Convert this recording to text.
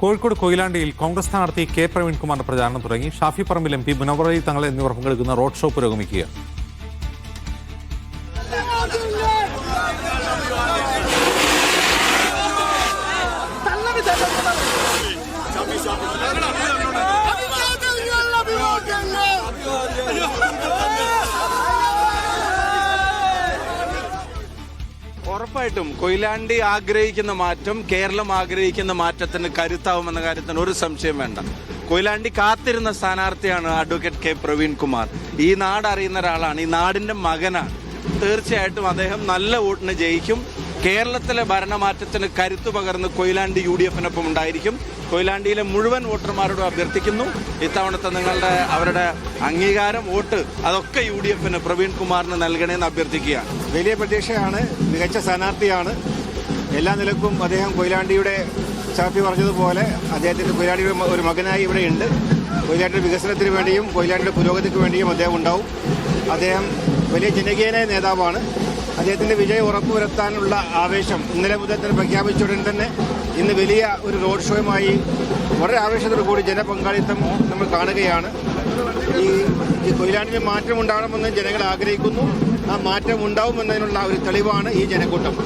കോഴിക്കോട് കൊയിലാണ്ടിയിൽ കോൺഗ്രസ് സ്ഥാനാർത്ഥി കെ പ്രവീൺകുമാറിന്റെ പ്രചാരണം തുടങ്ങി. ഷാഫി പറമ്പിൽ എം പി, മുനവർ അലി തങ്ങൾ എന്നിവർ പങ്കെടുക്കുന്ന റോഡ് ഷോ പുരോഗമിക്കുക. ഉറപ്പായിട്ടും കൊയിലാണ്ടി ആഗ്രഹിക്കുന്ന മാറ്റം കേരളം ആഗ്രഹിക്കുന്ന മാറ്റത്തിന് കരുത്താവുമെന്ന കാര്യത്തിന് ഒരു സംശയം വേണ്ട. കൊയിലാണ്ടി കാത്തിരുന്ന സ്ഥാനാർത്ഥിയാണ് അഡ്വക്കേറ്റ് കെ പ്രവീൺകുമാർ. ഈ നാട് അറിയുന്ന ഒരാളാണ്, ഈ നാടിന്റെ മകനാണ്. തീർച്ചയായിട്ടും അദ്ദേഹം നല്ല വോട്ടിന് ജയിക്കും. കേരളത്തിലെ ഭരണമാറ്റത്തിന് കരുത്തു പകർന്ന് കൊയിലാണ്ടി UDF-നൊപ്പം ഉണ്ടായിരിക്കും. കൊയിലാണ്ടിയിലെ മുഴുവൻ വോട്ടർമാരോടും അഭ്യർത്ഥിക്കുന്നു, ഇത്തവണത്തെ അവരുടെ അംഗീകാരം, വോട്ട് അതൊക്കെ UDF-ന് പ്രവീൺകുമാറിന് നൽകണമെന്ന് അഭ്യർത്ഥിക്കുകയാണ്. വലിയ പ്രതീക്ഷയാണ്, മികച്ച സ്ഥാനാർത്ഥിയാണ്. എല്ലാ നിലക്കും അദ്ദേഹം കൊയിലാണ്ടിയുടെ ഷാഫി പറഞ്ഞതുപോലെ അദ്ദേഹത്തിൻ്റെ കൊയിലാണ്ടിയുടെ ഒരു മകനായി ഇവിടെയുണ്ട്. കൊയിലാണ്ടിയുടെ വികസനത്തിന് വേണ്ടിയും കൊയിലാണ്ടിയുടെ പുരോഗതിക്ക് വേണ്ടിയും അദ്ദേഹം ഉണ്ടാവും. അദ്ദേഹം വലിയ ജനകീയനായ നേതാവാണ്. അദ്ദേഹത്തിൻ്റെ വിജയം ഉറപ്പുവരുത്താനുള്ള ആവേശം ഇന്നലെ മുതൽ തന്നെ പ്രഖ്യാപിച്ച ഉടൻ തന്നെ ഇന്ന് വലിയ ഒരു റോഡ് ഷോയുമായി വളരെ ആവേശത്തോടു കൂടി ജനപങ്കാളിത്തം നമ്മൾ കാണുകയാണ്. ഈ കൊയിലാണ്ടിന് മാറ്റം ഉണ്ടാകണമെന്ന് ജനങ്ങൾ ആഗ്രഹിക്കുന്നു. ആ മാറ്റം ഉണ്ടാവുമെന്നതിനുള്ള ഒരു തെളിവാണ് ഈ ജനക്കൂട്ടം.